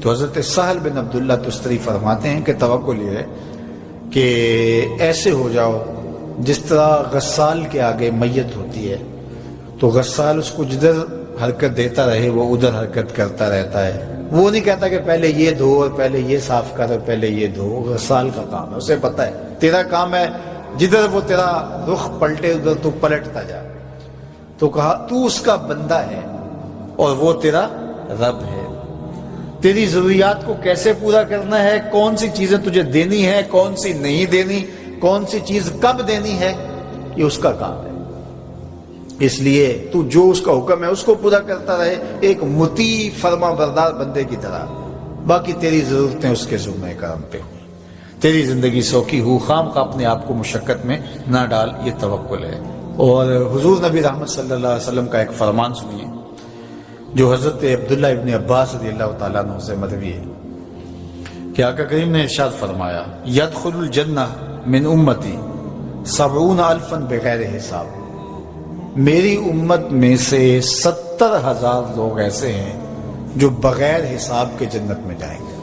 تو حضرت سہل بن عبداللہ تستری فرماتے ہیں کہ توکل یہ ہے کہ ایسے ہو جاؤ جس طرح غسال کے آگے میت ہوتی ہے تو غسال اس کو جدھر حرکت دیتا رہے وہ ادھر حرکت کرتا رہتا ہے، وہ نہیں کہتا کہ پہلے یہ دھو اور پہلے یہ صاف کر اور پہلے یہ دھو. غسال کا کام ہے، اسے پتہ ہے تیرا کام ہے جدھر وہ تیرا رخ پلٹے ادھر تو پلٹتا جا. تو کہا تو اس کا بندہ ہے اور وہ تیرا رب ہے. تیری ضروریات کو کیسے پورا کرنا ہے، کون سی چیزیں تجھے دینی ہے، کون سی نہیں دینی، کون سی چیز کب دینی ہے، یہ اس کا کام ہے. اس لیے تو جو اس کا حکم ہے اس کو پورا کرتا رہے ایک مطیع فرما بردار بندے کی طرح. باقی تیری ضرورتیں اس کے ذمہ کرم پہ ہوئی. تیری زندگی سوکھی ہو، خام خواہ اپنے آپ کو مشقت میں نہ ڈال، یہ توکل ہے. اور حضور نبی رحمت صلی اللہ علیہ وسلم کا ایک فرمان سنیے جو حضرت عبداللہ ابن عباس رضی اللہ تعالیٰ عنہ سے مروی ہے کہ آقا کریم نے ارشاد فرمایا یدخل الجنہ من امتی 70,000 بغیر حساب. میری امت میں سے 70,000 لوگ ایسے ہیں جو بغیر حساب کے جنت میں جائیں گے.